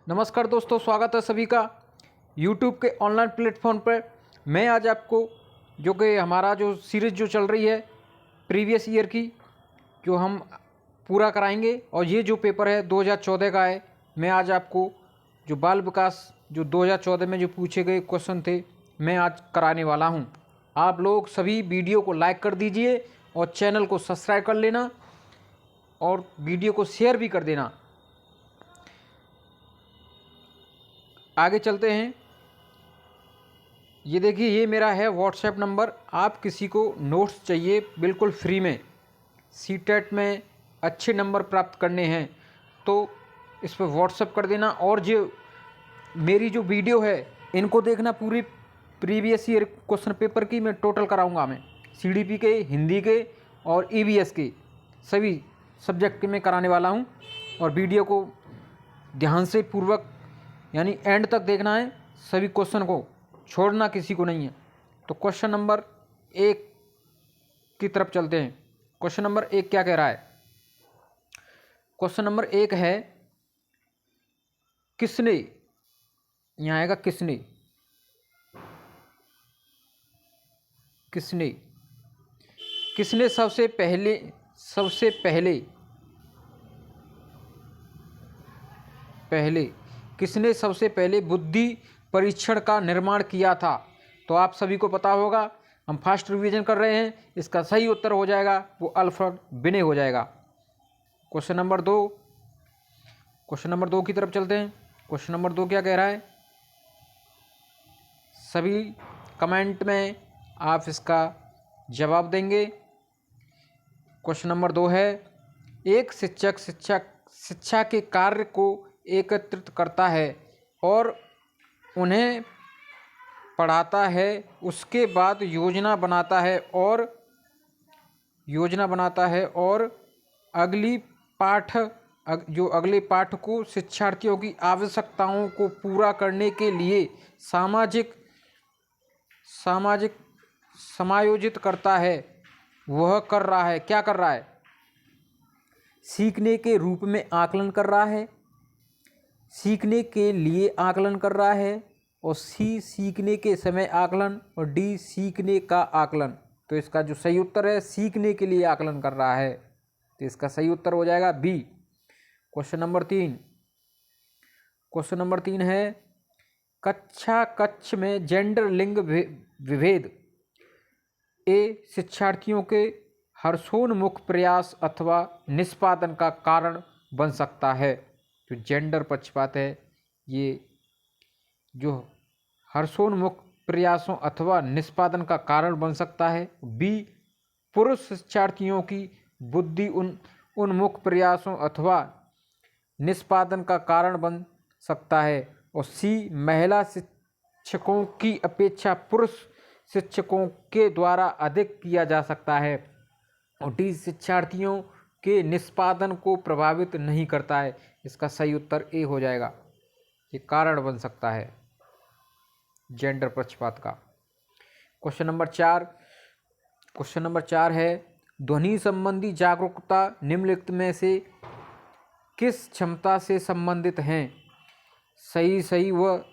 नमस्कार दोस्तों, स्वागत है सभी का YouTube के ऑनलाइन प्लेटफॉर्म पर। मैं आज आपको जो कि हमारा जो सीरीज़ जो चल रही है प्रीवियस ईयर की, जो हम पूरा कराएंगे। और ये जो पेपर है 2014 का है। मैं आज आपको जो बाल विकास जो 2014 में जो पूछे गए क्वेश्चन थे, मैं आज कराने वाला हूँ। आप लोग सभी वीडियो को लाइक कर दीजिए और चैनल को सब्सक्राइब कर लेना और वीडियो को शेयर भी कर देना। आगे चलते हैं। ये देखिए, ये मेरा है व्हाट्सएप नंबर। आप किसी को नोट्स चाहिए बिल्कुल फ्री में, सीटेट में अच्छे नंबर प्राप्त करने हैं तो इस पर व्हाट्सएप कर देना। और जो मेरी जो वीडियो है इनको देखना, पूरी प्रीवियस ईयर क्वेश्चन पेपर की मैं टोटल कराऊंगा। मैं सीडीपी के, हिंदी के और ईवीएस के सभी सब्जेक्ट के मैं कराने वाला हूं। और वीडियो को ध्यान से पूर्वक यानी एंड तक देखना है, सभी क्वेश्चन को छोड़ना किसी को नहीं है। तो क्वेश्चन नंबर 1 की तरफ चलते हैं। क्वेश्चन नंबर 1 क्या कह रहा है? क्वेश्चन नंबर 1 है, किसने, यहाँ आएगा किसने, किसने किसने सबसे पहले किसने सबसे पहले बुद्धि परीक्षण का निर्माण किया था? तो आप सभी को पता होगा, हम फर्स्ट रिवीजन कर रहे हैं। इसका सही उत्तर हो जाएगा वो अल्फ्रेड बिने हो जाएगा। क्वेश्चन नंबर 2 की तरफ चलते हैं। क्वेश्चन नंबर 2 क्या कह रहा है? सभी कमेंट में आप इसका जवाब देंगे। क्वेश्चन नंबर 2 है, एक शिक्षक शिक्षा के कार्य को एकत्रित करता है और उन्हें पढ़ाता है, उसके बाद योजना बनाता है और अगले पाठ को शिक्षार्थियों की आवश्यकताओं को पूरा करने के लिए सामाजिक समायोजित करता है। वह कर रहा है, क्या कर रहा है? सीखने के रूप में आकलन कर रहा है, सीखने के लिए आकलन कर रहा है, और सी सीखने के समय आकलन, और डी सीखने का आकलन। तो इसका जो सही उत्तर है, सीखने के लिए आकलन कर रहा है, तो इसका सही उत्तर हो जाएगा बी। क्वेश्चन नंबर 3 है, कक्ष में जेंडर लिंग विभेद ए शिक्षार्थियों के हर्षोन्मुख प्रयास अथवा निष्पादन का कारण बन सकता है। जो जेंडर पक्षपात है, ये जो हर्षोन्मुख प्रयासों अथवा निष्पादन का कारण बन सकता है। बी, पुरुष शिक्षार्थियों की बुद्धि उन्मुख प्रयासों अथवा निष्पादन का कारण बन सकता है। और सी, महिला शिक्षकों की अपेक्षा पुरुष शिक्षकों के द्वारा अधिक किया जा सकता है। और डी, शिक्षार्थियों के निष्पादन को प्रभावित नहीं करता है। इसका सही उत्तर ए हो जाएगा, ये कारण बन सकता है जेंडर पक्षपात का। क्वेश्चन नंबर 4 है, ध्वनि संबंधी जागरूकता निम्नलिखित में से किस क्षमता से संबंधित हैं? सही व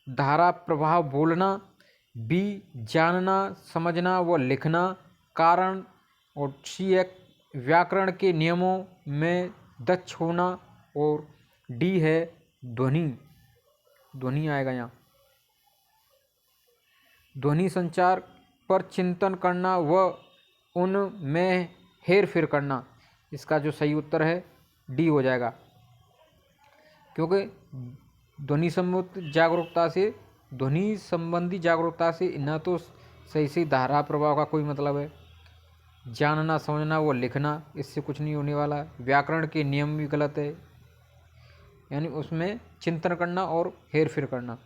धारा प्रभाव बोलना, बी, जानना समझना व लिखना कारण, और सी, एक व्याकरण के नियमों में दक्ष होना, और डी है ध्वनि आएगा यहाँ, ध्वनि संचार पर चिंतन करना व उनमें हेर फेर करना। इसका जो सही उत्तर है डी हो जाएगा, क्योंकि ध्वनि संबंधी जागरूकता से न तो सही धारा प्रभाव का कोई मतलब है, जानना समझना व लिखना, इससे कुछ नहीं होने वाला। व्याकरण के नियम भी गलत है, यानी उसमें चिंतन करना और हेर फेर करना।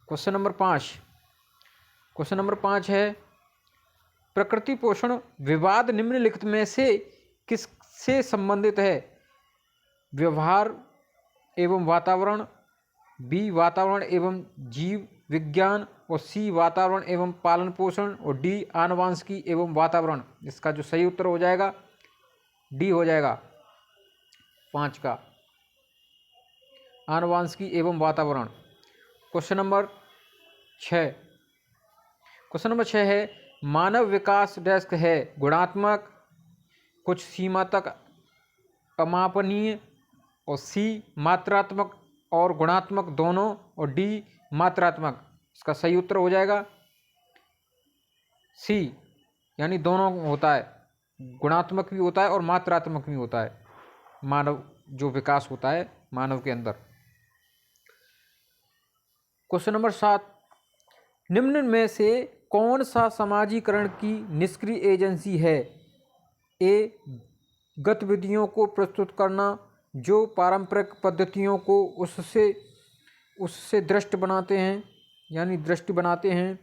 क्वेश्चन नंबर 5 है, प्रकृति पोषण विवाद निम्नलिखित में से किससे संबंधित है? व्यवहार एवं वातावरण, बी, वातावरण एवं जीव विज्ञान, और सी, वातावरण एवं पालन पोषण, और डी, आनुवांशिकी एवं वातावरण। इसका जो सही उत्तर हो जाएगा डी हो जाएगा 5 का। आनुवांशिकी एवं वातावरण। Question number 6। क्वेश्चन नंबर 6 है मानव विकास डेस्क है गुणात्मक, कुछ सीमा तक अमापनीय, और सी मात्रात्मक और गुणात्मक दोनों, और डी मात्रात्मक। इसका सही उत्तर हो जाएगा सी, यानी दोनों होता है, गुणात्मक भी होता है और मात्रात्मक भी होता है मानव जो विकास होता है मानव के अंदर। Question number 7। निम्न में से कौन सा समाजीकरण की निष्क्रिय एजेंसी है? ए गतिविधियों को प्रस्तुत करना जो पारंपरिक पद्धतियों को उससे दृष्ट बनाते हैं, यानी दृष्टि बनाते हैं।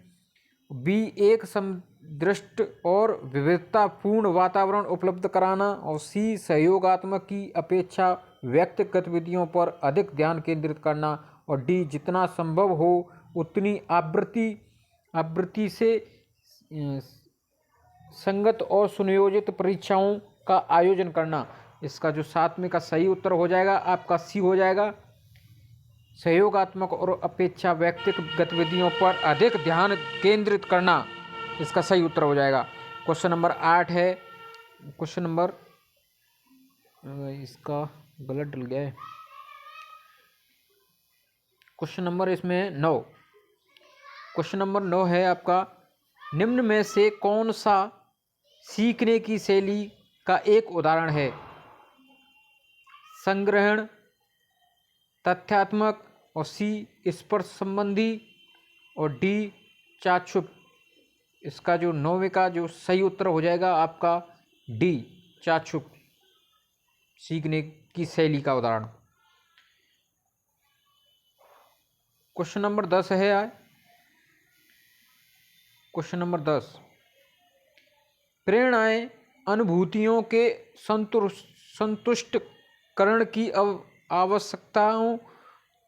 बी एक समदृष्ट और विविधतापूर्ण वातावरण उपलब्ध कराना, और सी सहयोगात्मक की अपेक्षा व्यक्तिगत गतिविधियों पर अधिक ध्यान केंद्रित करना, और डी जितना संभव हो उतनी आवृत्ति से संगत और सुनियोजित परीक्षाओं का आयोजन करना। इसका जो 7वें का सही उत्तर हो जाएगा आपका सी हो जाएगा, सहयोगात्मक और अपेक्षा व्यक्तिगत गतिविधियों पर अधिक ध्यान केंद्रित करना। इसका सही उत्तर हो जाएगा। क्वेश्चन नंबर 8 है, क्वेश्चन नंबर इसका गलत डल गया है, क्वेश्चन नंबर इसमें 9। क्वेश्चन नंबर 9 है आपका निम्न में से कौन सा सीखने की शैली का एक उदाहरण है? संग्रहण, तथ्यात्मक, और सी स्पर्श संबंधी, और डी चाक्षुष। इसका जो 9वें का जो सही उत्तर हो जाएगा आपका डी चाक्षुष, सीखने की शैली का उदाहरण। क्वेश्चन नंबर 10 है क्वेश्चन नंबर 10। प्रेरणाएं अनुभूतियों के संतुष्टकरण की आवश्यकताओं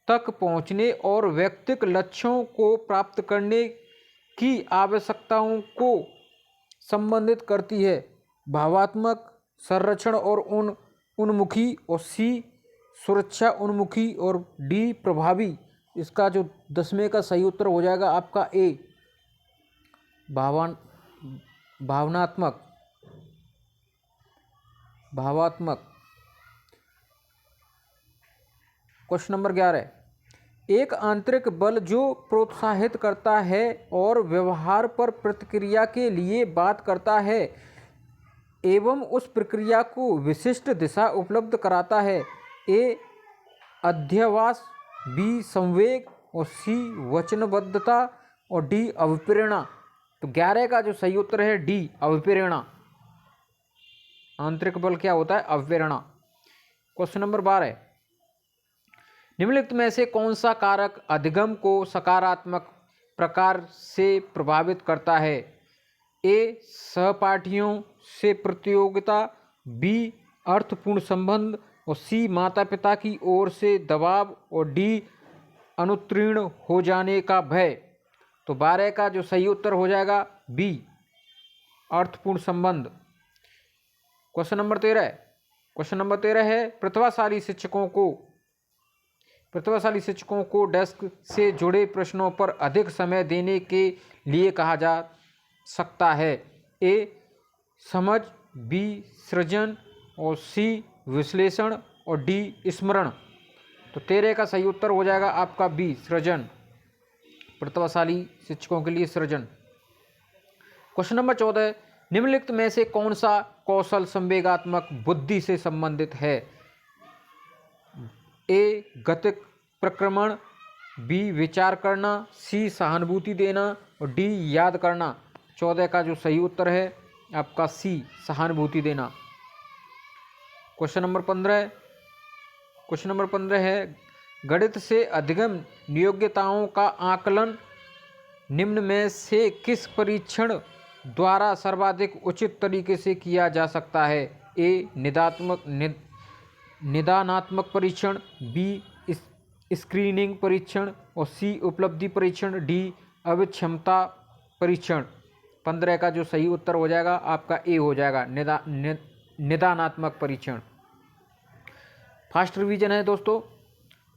तक पहुंचने और व्यक्तिगत लक्ष्यों को प्राप्त करने की आवश्यकताओं को संबंधित करती है। भावात्मक संरक्षण और उन्मुखी, और सी सुरक्षा उन्मुखी, और डी प्रभावी। इसका जो 10वें का सही उत्तर हो जाएगा आपका ए भावात्मक। Question number 11। एक आंतरिक बल जो प्रोत्साहित करता है और व्यवहार पर प्रतिक्रिया के लिए बात करता है एवं उस प्रक्रिया को विशिष्ट दिशा उपलब्ध कराता है। ए अध्यवसाय, बी संवेग, और सी वचनबद्धता, और डी अभिप्रेरणा। तो 11 का जो सही उत्तर है डी अभिप्रेरणा। आंतरिक बल क्या होता है? अभिप्रेरणा। Question number 12। निम्नलिखित में से कौन सा कारक अधिगम को सकारात्मक प्रकार से प्रभावित करता है? ए सहपाठियों से प्रतियोगिता, बी अर्थपूर्ण संबंध, और सी माता पिता की ओर से दबाव, और डी अनुत्तीर्ण हो जाने का भय। तो 12 का जो सही उत्तर हो जाएगा बी अर्थपूर्ण संबंध। Question number 13। क्वेश्चन नंबर 13 है प्रतिभाशाली शिक्षकों को डेस्क से जुड़े प्रश्नों पर अधिक समय देने के लिए कहा जा सकता है। ए समझ, बी सृजन, और सी विश्लेषण, और डी स्मरण। तो 13 का सही उत्तर हो जाएगा आपका बी सृजन, प्रतिभाशाली शिक्षकों के लिए सृजन। Question number 14। निम्नलिखित में से कौन सा कौशल संवेगात्मक बुद्धि से संबंधित है? ए गतिक प्रक्रमण, बी विचार करना, सी सहानुभूति देना, और डी याद करना। 14 का जो सही उत्तर है आपका सी सहानुभूति देना। Question number 15। क्वेश्चन नंबर 15 है गणित से अधिगम योग्यताओं का आकलन निम्न में से किस परीक्षण द्वारा सर्वाधिक उचित तरीके से किया जा सकता है? ए निदानात्मक परीक्षण, बी स्क्रीनिंग परीक्षण, और सी उपलब्धि परीक्षण, डी अभिक्षमता परीक्षण। 15 का जो सही उत्तर हो जाएगा आपका ए हो जाएगा निदानात्मक परीक्षण। फास्ट रिवीजन है दोस्तों,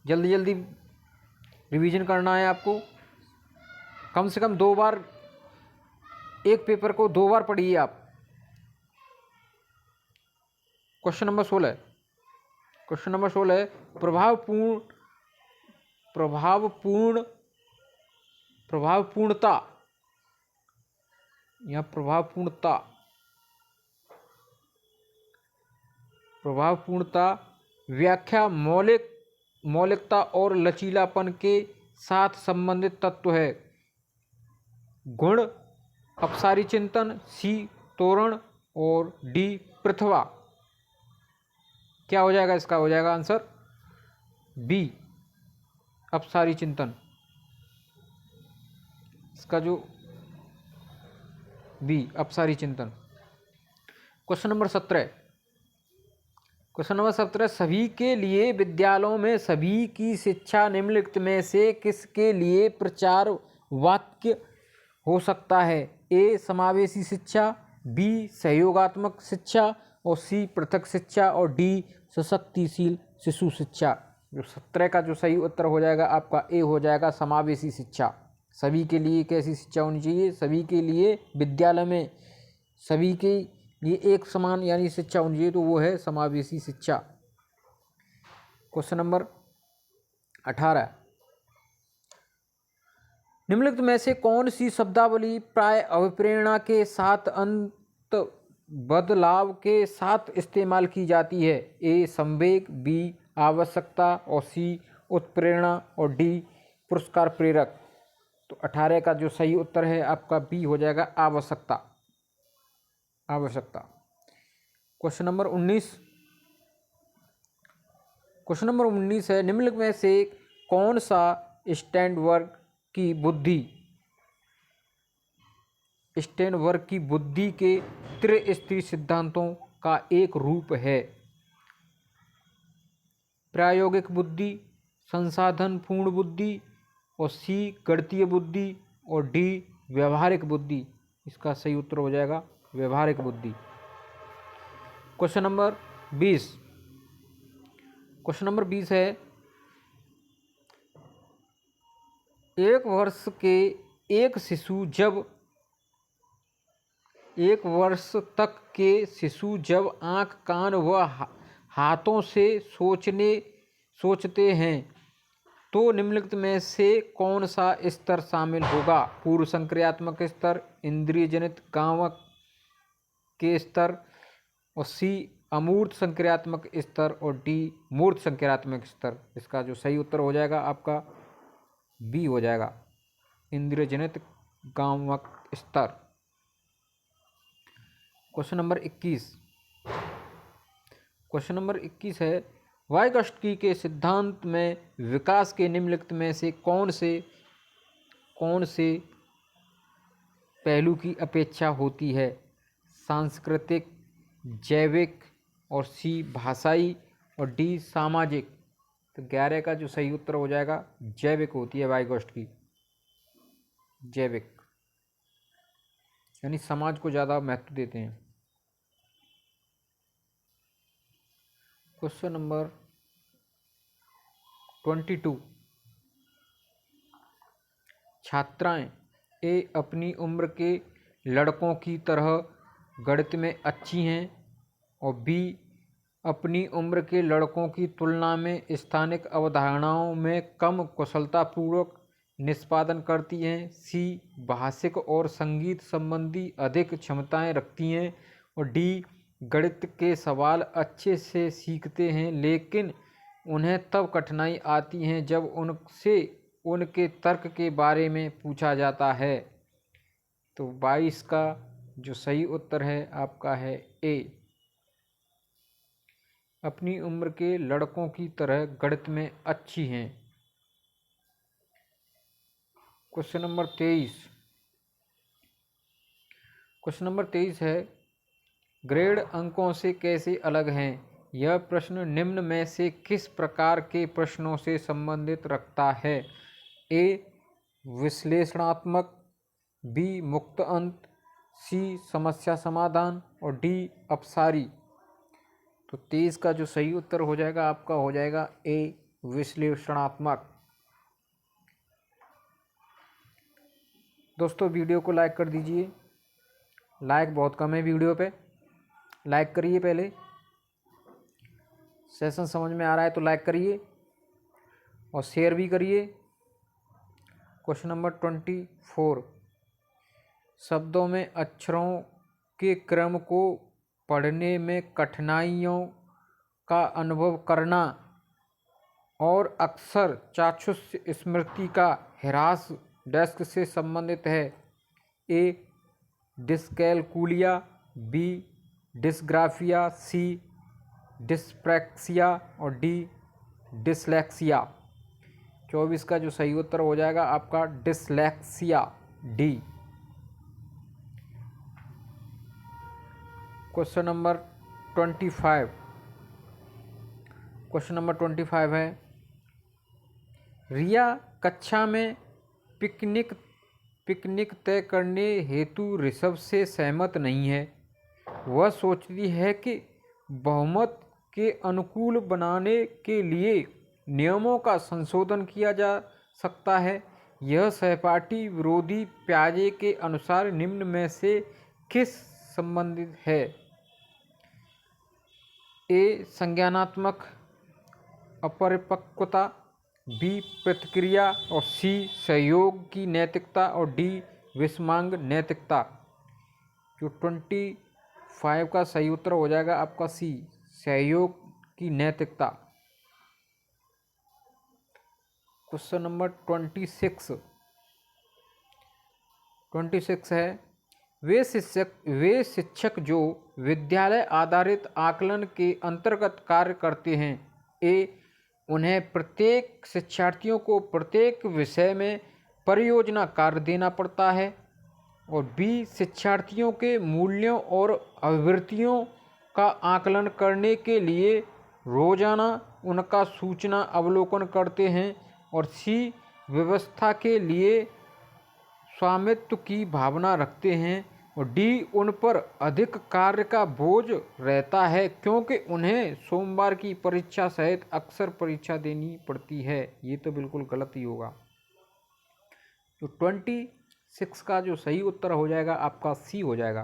जल्दी जल्दी रिवीजन करना है आपको। कम से कम 2 बार, एक पेपर को 2 बार पढ़िए आप। Question number 16। क्वेश्चन नंबर 16 है प्रभावपूर्णता या प्रभावपूर्णता व्याख्या मौलिकता और लचीलापन के साथ संबंधित तत्व है। गुण अपसारी चिंतन, सी तोरण और डी पृथ्वा। क्या हो जाएगा इसका? हो जाएगा आंसर बी अपसारी चिंतन। इसका जो बी अपसारी चिंतन। Question number 17। क्वेश्चन नंबर 17 सभी के लिए विद्यालयों में सभी की शिक्षा निम्नलिखित में से किसके लिए प्रचार वाक्य हो सकता है? ए समावेशी शिक्षा, बी सहयोगात्मक शिक्षा और सी पृथक शिक्षा और डी सशक्तिशील शिशु शिक्षा। जो 17 का जो सही उत्तर हो जाएगा आपका ए हो जाएगा समावेशी शिक्षा। सभी के लिए कैसी शिक्षा होनी चाहिए? सभी के लिए विद्यालय में सभी के लिए एक समान यानी शिक्षा होनी चाहिए, तो वो है समावेशी शिक्षा। क्वेश्चन नंबर 18 निम्नलिखित में से कौन सी शब्दावली प्राय अभिप्रेरणा के साथ अंत बदलाव के साथ इस्तेमाल की जाती है? ए संवेग, बी आवश्यकता और सी उत्प्रेरणा और डी पुरस्कार प्रेरक। तो 18 का जो सही उत्तर है आपका बी हो जाएगा आवश्यकता। Question number 19। क्वेश्चन नंबर 19 है निम्नलिखित में से कौन सा स्टैंडबर्ग की बुद्धि के त्रिस्थिति सिद्धांतों का एक रूप है? प्रायोगिक बुद्धि, संसाधन पूर्ण बुद्धि और सी गणितीय बुद्धि और डी व्यवहारिक बुद्धि। इसका सही उत्तर हो जाएगा व्यवहारिक बुद्धि। Question number 20। क्वेश्चन नंबर 20 है एक वर्ष तक के शिशु जब आँख, कान व हाथों से सोचते हैं तो निम्नलिखित में से कौन सा स्तर शामिल होगा? पूर्व संक्रियात्मक स्तर, इंद्रिय जनित गावक के स्तर और सी अमूर्त संक्रियात्मक स्तर और डी मूर्त संक्रियात्मक स्तर। इसका जो सही उत्तर हो जाएगा आपका बी हो जाएगा इंद्रिय जनित गावक स्तर। Question number 21। क्वेश्चन नंबर 21 है वाइगॉत्स्की के सिद्धांत में विकास के निम्नलिखित में से कौन से पहलू की अपेक्षा होती है? सांस्कृतिक, जैविक और सी भाषाई और डी सामाजिक। तो 11 का जो सही उत्तर हो जाएगा जैविक होती है वाइगॉत्स्की। जैविक यानी समाज को ज़्यादा महत्व देते हैं। क्वेश्चन नंबर 22 छात्राएं ए अपनी उम्र के लड़कों की तरह गणित में अच्छी हैं और बी अपनी उम्र के लड़कों की तुलना में स्थानिक अवधारणाओं में कम कुशलतापूर्वक निष्पादन करती हैं, सी भाषिक और संगीत संबंधी अधिक क्षमताएं रखती हैं और डी गणित के सवाल अच्छे से सीखते हैं लेकिन उन्हें तब कठिनाई आती हैं जब उनसे उनके तर्क के बारे में पूछा जाता है। तो 22 का जो सही उत्तर है आपका है ए अपनी उम्र के लड़कों की तरह गणित में अच्छी हैं। Question number 23। क्वेश्चन नंबर 23 है ग्रेड अंकों से कैसे अलग हैं? यह प्रश्न निम्न में से किस प्रकार के प्रश्नों से संबंधित रखता है? ए विश्लेषणात्मक, बी मुक्त अंक, सी समस्या समाधान और डी अपसारी। तो 23 का जो सही उत्तर हो जाएगा आपका हो जाएगा ए विश्लेषणात्मक। दोस्तों वीडियो को लाइक कर दीजिए, लाइक बहुत कम है वीडियो पे, लाइक करिए। पहले सेशन समझ में आ रहा है तो लाइक करिए और शेयर भी करिए। क्वेश्चन नंबर 24, शब्दों में अक्षरों के क्रम को पढ़ने में कठिनाइयों का अनुभव करना और अक्सर चाक्षुष स्मृति का ह्रास डेस्क से संबंधित है। ए डिस्कैलकुलिया, बी डिस्ग्राफिया, सी डिस्प्रैक्सिया और डी डिसलेक्सिया। 24 का जो सही उत्तर हो जाएगा आपका dyslexia, D. Question number 25, question number 25 है, रिया कक्षा में पिकनिक तय करने हेतु ऋषभ से सहमत नहीं है। वह सोचती है कि बहुमत के अनुकूल बनाने के लिए नियमों का संशोधन किया जा सकता है। यह सहपाठी विरोधी प्याजे के अनुसार निम्न में से किस संबंधित है? ए संज्ञानात्मक अपरिपक्वता, बी प्रतिक्रिया और सी सहयोग की नैतिकता और डी विषमांग नैतिकता। जो 25 का सही उत्तर हो जाएगा आपका सी सहयोग की नैतिकता। क्वेश्चन नंबर 26 है, वे शिक्षक जो विद्यालय आधारित आकलन के अंतर्गत कार्य करते हैं। ए उन्हें प्रत्येक शिक्षार्थियों को प्रत्येक विषय में परियोजना कार्य देना पड़ता है और बी शिक्षार्थियों के मूल्यों और अभिवृत्तियों का आकलन करने के लिए रोजाना उनका सूचना अवलोकन करते हैं और सी व्यवस्था के लिए स्वामित्व की भावना रखते हैं और डी उन पर अधिक कार्य का बोझ रहता है क्योंकि उन्हें सोमवार की परीक्षा सहित अक्सर परीक्षा देनी पड़ती है। ये तो बिल्कुल गलत ही होगा। तो 26 का जो सही उत्तर हो जाएगा आपका सी हो जाएगा।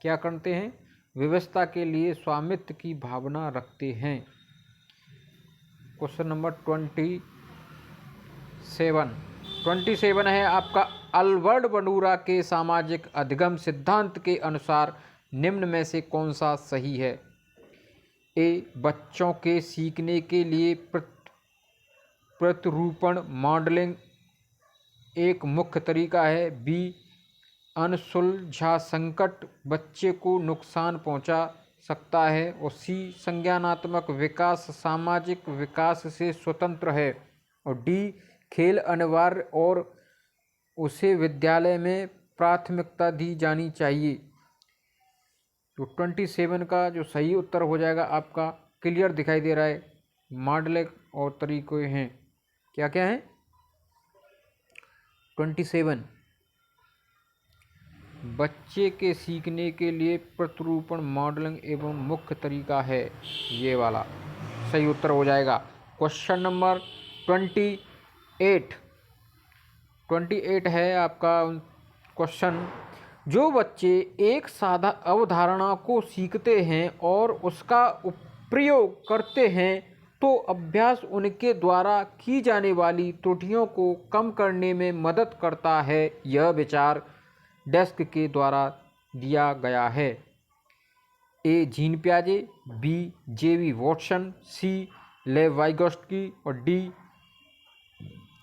क्या करते हैं? व्यवस्था के लिए स्वामित्व की भावना रखते हैं। क्वेश्चन नंबर 27 है आपका, अल्बर्ट बंडूरा के सामाजिक अधिगम सिद्धांत के अनुसार निम्न में से कौन सा सही है? ए बच्चों के सीखने के लिए प्रतिरूपण मॉडलिंग एक मुख्य तरीका है। बी अनसुलझा संकट बच्चे को नुकसान पहुंचा सकता है और सी संज्ञानात्मक विकास सामाजिक विकास से स्वतंत्र है और डी खेल अनिवार्य और उसे विद्यालय में प्राथमिकता दी जानी चाहिए। तो 27 का जो सही उत्तर हो जाएगा आपका, क्लियर दिखाई दे रहा है, मॉडलिंग और तरीके हैं। क्या क्या हैं? 27 बच्चे के सीखने के लिए प्रतिरूपण मॉडलिंग एवं मुख्य तरीका है, ये वाला सही उत्तर हो जाएगा। क्वेश्चन नंबर 28 है आपका क्वेश्चन, जो बच्चे एक सादा अवधारणा को सीखते हैं और उसका प्रयोग करते हैं तो अभ्यास उनके द्वारा की जाने वाली त्रुटियों को कम करने में मदद करता है। यह विचार डेस्क के द्वारा दिया गया है। ए जीन पियाजे, बी जेवी वॉटसन, सी लेव वाइगोस्की और डी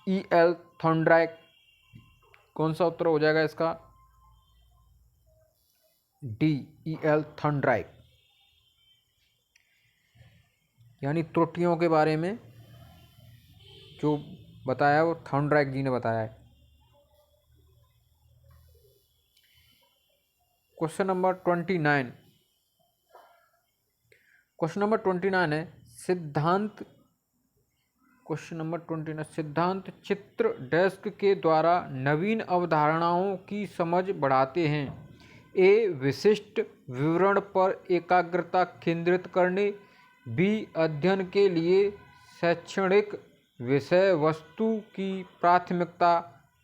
ई.एल. थॉर्नडाइक। कौन सा उत्तर हो जाएगा इसका? डी ई.एल. थॉर्नडाइक, यानी त्रुटियों के बारे में जो बताया वो थॉर्नडाइक जी ने बताया है। क्वेश्चन नंबर 29 है सिद्धांत। क्वेश्चन नंबर 29, सिद्धांत चित्र डेस्क के द्वारा नवीन अवधारणाओं की समझ बढ़ाते हैं। ए विशिष्ट विवरण पर एकाग्रता केंद्रित करने, बी अध्ययन के लिए शैक्षणिक विषय वस्तु की प्राथमिकता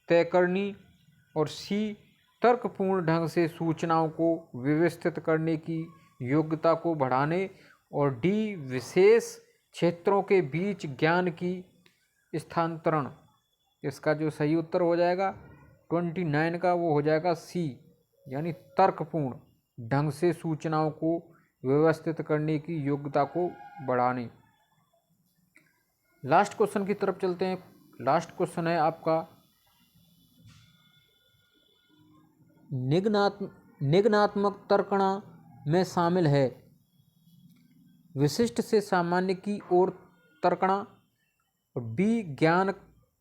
तय करनी, और सी तर्कपूर्ण ढंग से सूचनाओं को व्यवस्थित करने की योग्यता को बढ़ाने, और डी विशेष क्षेत्रों के बीच ज्ञान की स्थानांतरण। इसका जो सही उत्तर हो जाएगा 29 का, वो हो जाएगा सी, यानी तर्कपूर्ण ढंग से सूचनाओं को व्यवस्थित करने की योग्यता को बढ़ाने। लास्ट क्वेश्चन की तरफ चलते हैं। लास्ट क्वेश्चन है आपका निगनात्मक तर्कणा में शामिल है विशिष्ट से सामान्य की ओर तर्कणा, बी ज्ञान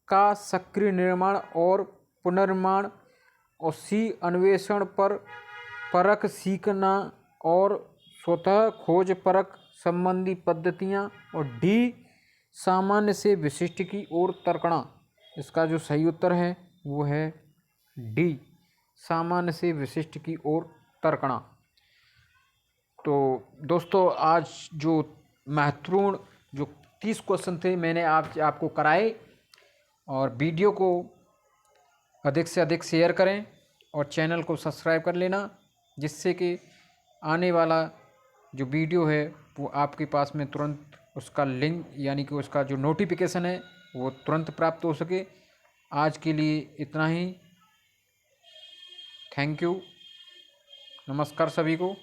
का सक्रिय निर्माण और पुनर्निर्माण, और सी अन्वेषण पर परख सीखना और स्वतः खोज परख संबंधी पद्धतियाँ, और डी सामान्य से विशिष्ट की ओर तर्कणा। इसका जो सही उत्तर है वो है डी, सामान्य से विशिष्ट की ओर तर्कणा। तो दोस्तों, आज जो महत्वपूर्ण जो 30 क्वेश्चन थे मैंने आपको कराए, और वीडियो को अधिक से अधिक शेयर करें और चैनल को सब्सक्राइब कर लेना, जिससे कि आने वाला जो वीडियो है वो आपके पास में तुरंत उसका लिंक यानी कि उसका जो नोटिफिकेशन है वो तुरंत प्राप्त हो सके। आज के लिए इतना ही। थैंक यू, नमस्कार सभी को।